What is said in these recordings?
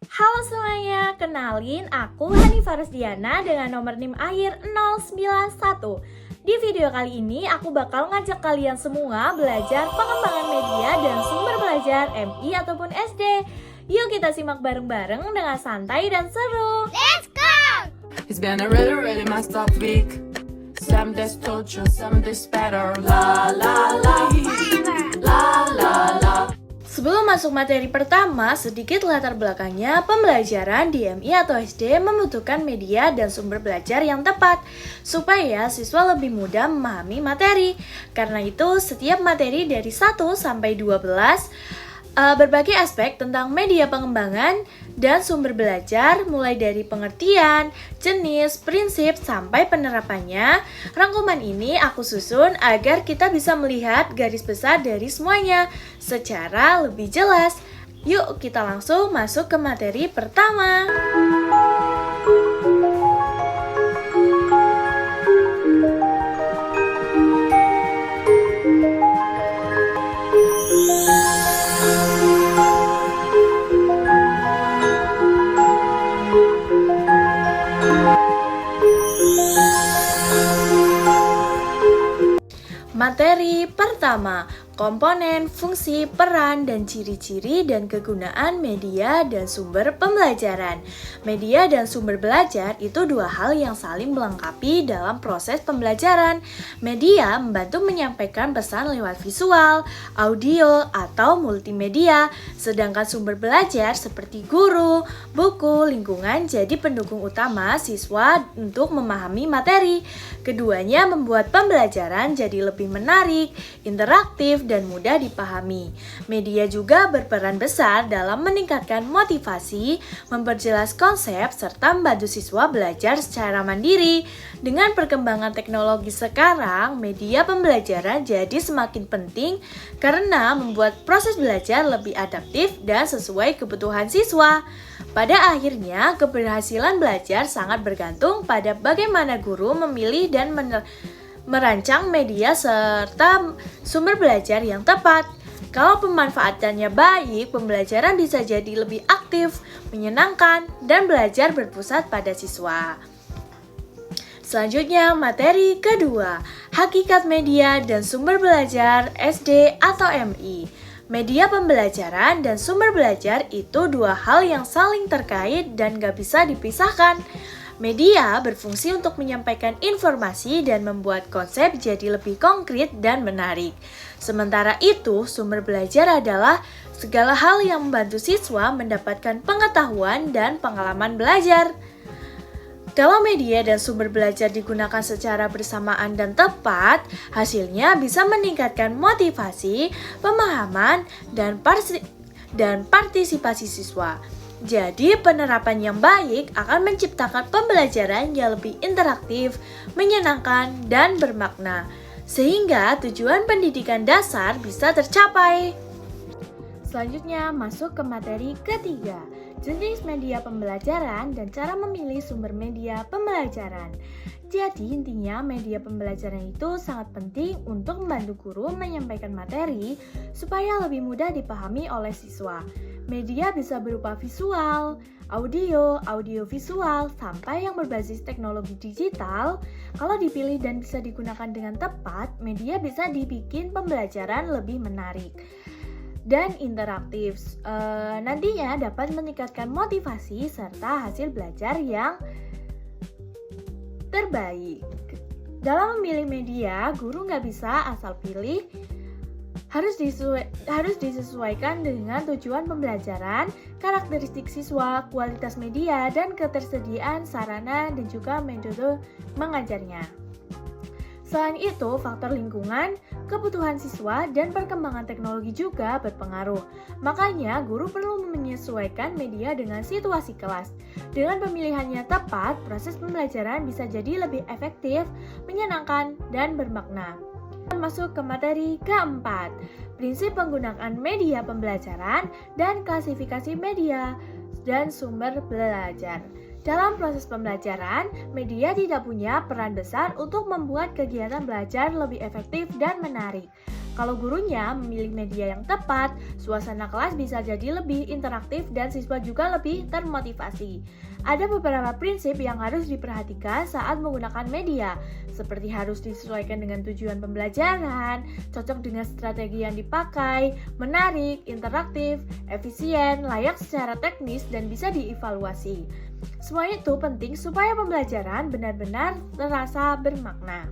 Halo semuanya, kenalin aku Hanifah Rusdiana dengan nomor NIM akhir 091. Di video kali ini aku bakal ngajak kalian semua belajar pengembangan media dan sumber belajar MI ataupun SD. Yuk kita simak bareng-bareng dengan santai dan seru. Let's go! It's been a really messed up week. Some days torture, some days better. La la la, la la la. Sebelum masuk materi pertama, sedikit latar belakangnya. Pembelajaran di MI atau SD membutuhkan media dan sumber belajar yang tepat supaya siswa lebih mudah memahami materi. Karena itu, setiap materi dari 1 sampai 12 berbagai aspek tentang media pengembangan dan sumber belajar, mulai dari pengertian, jenis, prinsip, sampai penerapannya. Rangkuman ini aku susun agar kita bisa melihat garis besar dari semuanya secara lebih jelas. Yuk kita langsung masuk ke materi pertama. Materi pertama, komponen, fungsi, peran, dan ciri-ciri dan kegunaan media dan sumber pembelajaran. Media dan sumber belajar itu dua hal yang saling melengkapi dalam proses pembelajaran. Media membantu menyampaikan pesan lewat visual, audio, atau multimedia, sedangkan sumber belajar seperti guru, buku, lingkungan jadi pendukung utama siswa untuk memahami materi. Keduanya membuat pembelajaran jadi lebih menarik, interaktif, dan mudah dipahami. Media juga berperan besar dalam meningkatkan motivasi, memperjelas konsep, serta membantu siswa belajar secara mandiri. Dengan perkembangan teknologi sekarang, media pembelajaran jadi semakin penting karena membuat proses belajar lebih adaptif dan sesuai kebutuhan siswa. Pada akhirnya, keberhasilan belajar sangat bergantung pada bagaimana guru memilih dan merancang media serta sumber belajar yang tepat. Kalau pemanfaatannya baik, pembelajaran bisa jadi lebih aktif, menyenangkan, dan belajar berpusat pada siswa. Selanjutnya, materi kedua, hakikat media dan sumber belajar SD atau MI. Media pembelajaran dan sumber belajar itu dua hal yang saling terkait dan gak bisa dipisahkan. Media berfungsi untuk menyampaikan informasi dan membuat konsep jadi lebih konkret dan menarik. Sementara itu, sumber belajar adalah segala hal yang membantu siswa mendapatkan pengetahuan dan pengalaman belajar. Kalau media dan sumber belajar digunakan secara bersamaan dan tepat, hasilnya bisa meningkatkan motivasi, pemahaman, dan partisipasi siswa. Jadi, penerapan yang baik akan menciptakan pembelajaran yang lebih interaktif, menyenangkan, dan bermakna, sehingga tujuan pendidikan dasar bisa tercapai. Selanjutnya, masuk ke materi ketiga, jenis media pembelajaran dan cara memilih sumber media pembelajaran. Jadi intinya media pembelajaran itu sangat penting untuk membantu guru menyampaikan materi supaya lebih mudah dipahami oleh siswa. Media bisa berupa visual, audio visual, sampai yang berbasis teknologi digital. Kalau dipilih dan bisa digunakan dengan tepat, media bisa dibikin pembelajaran lebih menarik dan interaktif. Nantinya dapat meningkatkan motivasi serta hasil belajar yang terbaik. Dalam memilih media, guru nggak bisa asal pilih, harus disesuaikan dengan tujuan pembelajaran, karakteristik siswa, kualitas media, dan ketersediaan sarana dan juga metode mengajarnya. Selain itu, faktor lingkungan, kebutuhan siswa, dan perkembangan teknologi juga berpengaruh. Makanya, guru perlu menyesuaikan media dengan situasi kelas. Dengan pemilihannya tepat, proses pembelajaran bisa jadi lebih efektif, menyenangkan, dan bermakna. Masuk ke materi keempat, prinsip penggunaan media pembelajaran dan klasifikasi media dan sumber belajar. Dalam proses pembelajaran, media tidak punya peran besar untuk membuat kegiatan belajar lebih efektif dan menarik. Kalau gurunya memilih media yang tepat, suasana kelas bisa jadi lebih interaktif dan siswa juga lebih termotivasi. Ada beberapa prinsip yang harus diperhatikan saat menggunakan media, seperti harus disesuaikan dengan tujuan pembelajaran, cocok dengan strategi yang dipakai, menarik, interaktif, efisien, layak secara teknis, dan bisa dievaluasi. Semua itu penting supaya pembelajaran benar-benar terasa bermakna.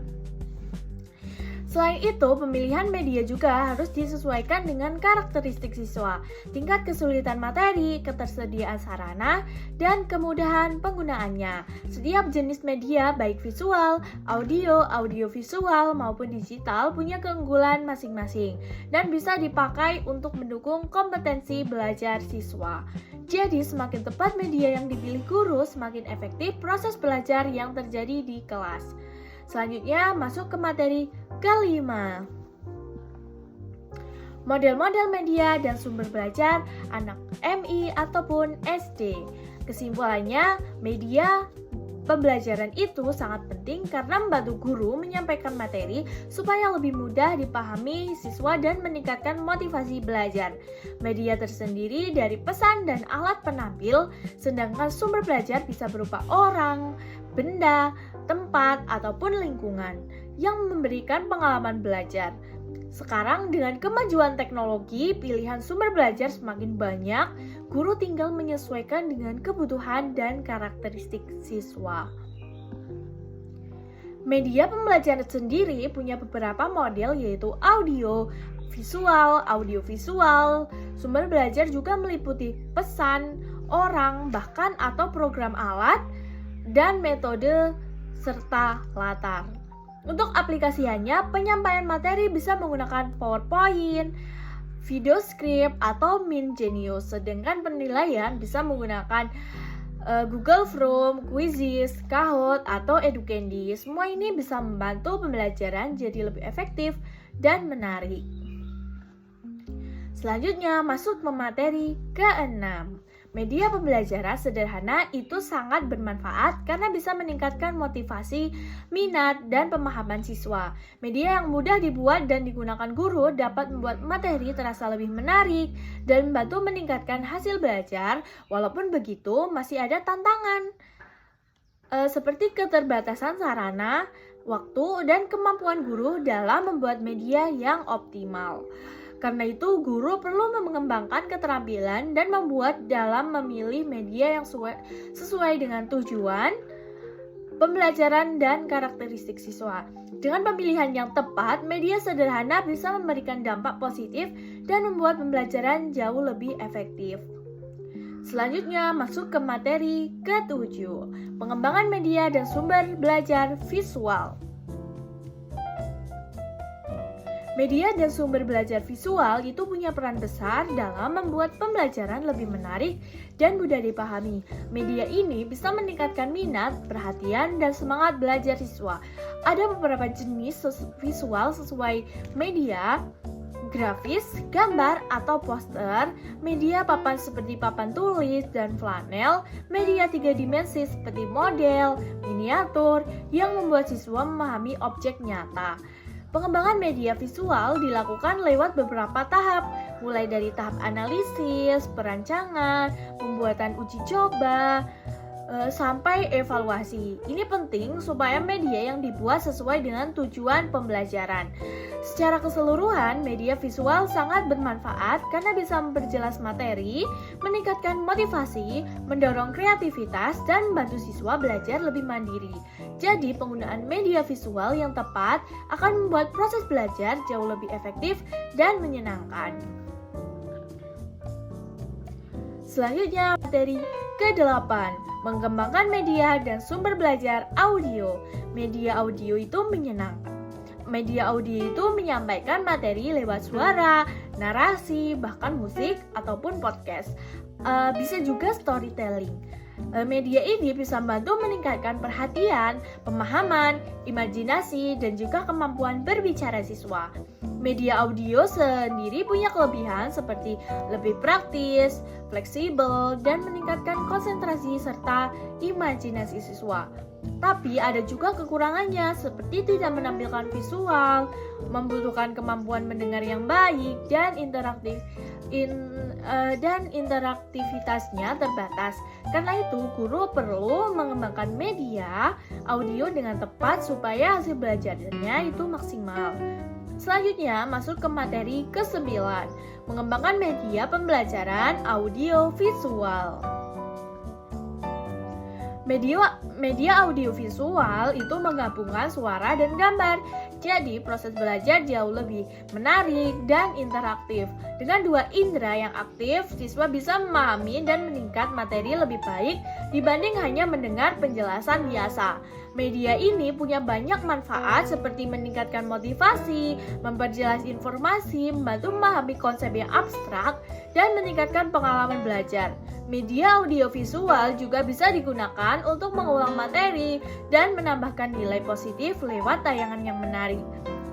Selain itu, pemilihan media juga harus disesuaikan dengan karakteristik siswa, tingkat kesulitan materi, ketersediaan sarana, dan kemudahan penggunaannya. Setiap jenis media, baik visual, audiovisual, maupun digital, punya keunggulan masing-masing dan bisa dipakai untuk mendukung kompetensi belajar siswa. Jadi, semakin tepat media yang dipilih guru, semakin efektif proses belajar yang terjadi di kelas. Selanjutnya, masuk ke materi kelima. Model-model media dan sumber belajar anak MI ataupun SD. Kesimpulannya, media pembelajaran itu sangat penting karena membantu guru menyampaikan materi supaya lebih mudah dipahami siswa dan meningkatkan motivasi belajar. Media tersendiri dari pesan dan alat penampil, sedangkan sumber belajar bisa berupa orang, benda, tempat, ataupun lingkungan yang memberikan pengalaman belajar. Sekarang dengan kemajuan teknologi, pilihan sumber belajar semakin banyak, guru tinggal menyesuaikan dengan kebutuhan dan karakteristik siswa. Media pembelajaran sendiri punya beberapa model yaitu audiovisual. Sumber belajar juga meliputi pesan, orang, bahkan atau program alat, dan metode serta latar. Untuk aplikasiannya, penyampaian materi bisa menggunakan PowerPoint, video script, atau Mingenius, sedangkan penilaian bisa menggunakan Google Form, Quizzes, Kahoot, atau Educandy. Semua ini bisa membantu pembelajaran jadi lebih efektif dan menarik. Selanjutnya, masuk ke materi ke-6. Media pembelajaran sederhana itu sangat bermanfaat karena bisa meningkatkan motivasi, minat, dan pemahaman siswa. Media yang mudah dibuat dan digunakan guru dapat membuat materi terasa lebih menarik dan membantu meningkatkan hasil belajar. Walaupun begitu, masih ada tantangan seperti keterbatasan sarana, waktu, dan kemampuan guru dalam membuat media yang optimal. Karena itu, guru perlu mengembangkan keterampilan dan membuat dalam memilih media yang sesuai dengan tujuan, pembelajaran, dan karakteristik siswa. Dengan pemilihan yang tepat, media sederhana bisa memberikan dampak positif dan membuat pembelajaran jauh lebih efektif. Selanjutnya, masuk ke materi ke-7, pengembangan media dan sumber belajar visual. Media dan sumber belajar visual itu punya peran besar dalam membuat pembelajaran lebih menarik dan mudah dipahami. Media ini bisa meningkatkan minat, perhatian, dan semangat belajar siswa. Ada beberapa jenis visual sesuai media, grafis, gambar, atau poster, media papan seperti papan tulis dan flanel, media 3 dimensi seperti model, miniatur, yang membuat siswa memahami objek nyata. Pengembangan media visual dilakukan lewat beberapa tahap, mulai dari tahap analisis, perancangan, pembuatan uji coba, sampai evaluasi. Ini penting supaya media yang dibuat sesuai dengan tujuan pembelajaran. Secara keseluruhan, media visual sangat bermanfaat karena bisa memperjelas materi, meningkatkan motivasi, mendorong kreativitas, dan membantu siswa belajar lebih mandiri. Jadi, penggunaan media visual yang tepat akan membuat proses belajar jauh lebih efektif dan menyenangkan. Selanjutnya, materi ke-8, mengembangkan media dan sumber belajar audio. Media audio itu menyenangkan. Media audio itu menyampaikan materi lewat suara, narasi, bahkan musik ataupun podcast. Bisa juga storytelling. Media ini bisa membantu meningkatkan perhatian, pemahaman, imajinasi, dan juga kemampuan berbicara siswa. Media audio sendiri punya kelebihan seperti lebih praktis, fleksibel, dan meningkatkan konsentrasi serta imajinasi siswa. Tapi ada juga kekurangannya seperti tidak menampilkan visual, membutuhkan kemampuan mendengar yang baik, dan interaktivitasnya terbatas. Karena itu, guru perlu mengembangkan media audio dengan tepat supaya hasil belajarnya itu maksimal. Selanjutnya, masuk ke materi ke-9, mengembangkan media pembelajaran audio visual. Media audiovisual itu menggabungkan suara dan gambar. Jadi proses belajar jauh lebih menarik dan interaktif. Dengan dua indera yang aktif, siswa bisa memahami dan meningkat materi lebih baik dibanding hanya mendengar penjelasan biasa. Media ini punya banyak manfaat seperti meningkatkan motivasi, memperjelas informasi, membantu memahami konsep yang abstrak, dan meningkatkan pengalaman belajar. Media audiovisual juga bisa digunakan untuk mengulang materi dan menambahkan nilai positif lewat tayangan yang menarik.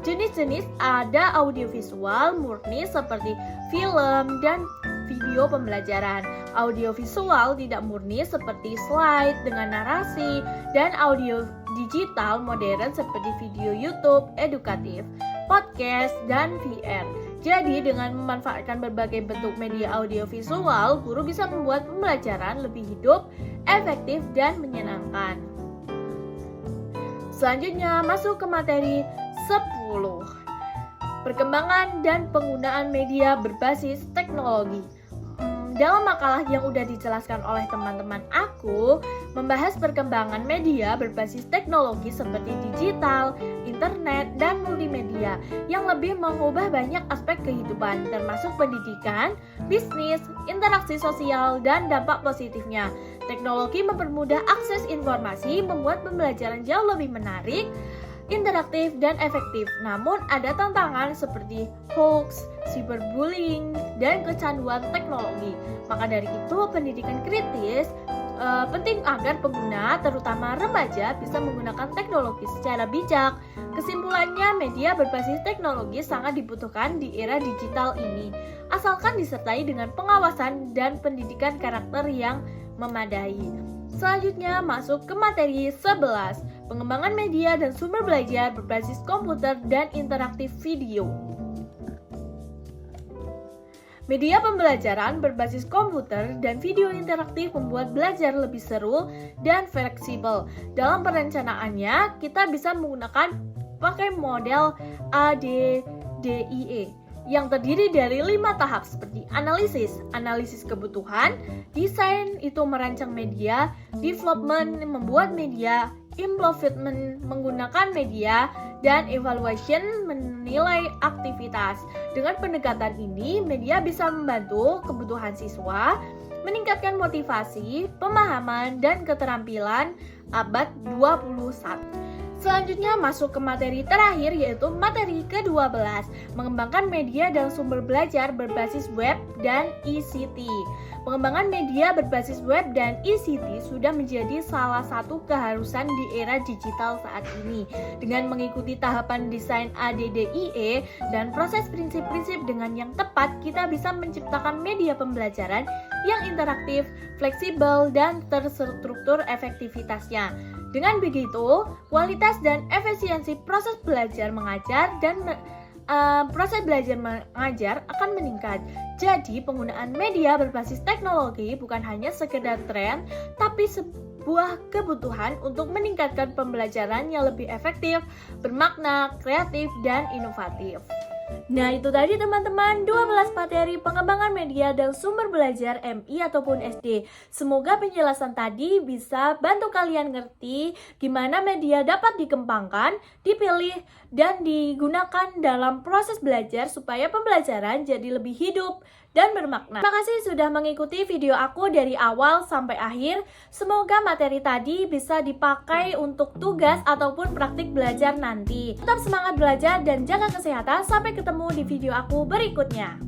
Jenis-jenis ada audiovisual murni seperti film dan video pembelajaran, audiovisual tidak murni seperti slide dengan narasi, dan audio digital modern seperti video YouTube edukatif, podcast, dan VR. Jadi dengan memanfaatkan berbagai bentuk media audiovisual, guru bisa membuat pembelajaran lebih hidup, efektif, dan menyenangkan. Selanjutnya masuk ke materi 10. Perkembangan dan penggunaan media berbasis teknologi. Dalam makalah yang udah dijelaskan oleh teman-teman aku, membahas perkembangan media berbasis teknologi seperti digital, internet, dan multimedia yang lebih mengubah banyak aspek kehidupan, termasuk pendidikan, bisnis, interaksi sosial, dan dampak positifnya. Teknologi mempermudah akses informasi, membuat pembelajaran jauh lebih menarik, interaktif, dan efektif. Namun ada tantangan seperti hoax, cyberbullying, dan kecanduan teknologi. Maka dari itu pendidikan kritis penting agar pengguna, terutama remaja, bisa menggunakan teknologi secara bijak. Kesimpulannya, media berbasis teknologi sangat dibutuhkan di era digital ini, asalkan disertai dengan pengawasan dan pendidikan karakter yang memadai. Selanjutnya masuk ke materi 11, pengembangan media dan sumber belajar berbasis komputer dan interaktif video. Media pembelajaran berbasis komputer dan video interaktif membuat belajar lebih seru dan fleksibel. Dalam perencanaannya, kita bisa menggunakan pakai model ADDIE yang terdiri dari 5 tahap seperti analisis kebutuhan, desain itu merancang media, development membuat media, improvement menggunakan media, dan evaluation menilai aktivitas. Dengan pendekatan ini, media bisa membantu kebutuhan siswa, meningkatkan motivasi, pemahaman, dan keterampilan abad 21. Selanjutnya masuk ke materi terakhir, yaitu materi ke-12, mengembangkan media dan sumber belajar berbasis web dan ICT. Pengembangan media berbasis web dan ICT sudah menjadi salah satu keharusan di era digital saat ini. Dengan mengikuti tahapan desain ADDIE dan proses prinsip-prinsip dengan yang tepat, kita bisa menciptakan media pembelajaran yang interaktif, fleksibel, dan terstruktur efektivitasnya. Dengan begitu, kualitas dan efisiensi proses belajar mengajar akan meningkat. Jadi, penggunaan media berbasis teknologi bukan hanya sekedar tren, tapi sebuah kebutuhan untuk meningkatkan pembelajaran yang lebih efektif, bermakna, kreatif, dan inovatif. Nah, itu tadi teman-teman 12 materi pengembangan media dan sumber belajar MI ataupun SD. Semoga penjelasan tadi bisa bantu kalian ngerti gimana media dapat dikembangkan, dipilih, dan digunakan dalam proses belajar supaya pembelajaran jadi lebih hidup dan bermakna. Terima kasih sudah mengikuti video aku dari awal sampai akhir. Semoga materi tadi bisa dipakai untuk tugas ataupun praktik belajar nanti. Tetap semangat belajar dan jaga kesehatan. Sampai ketemu di video aku berikutnya.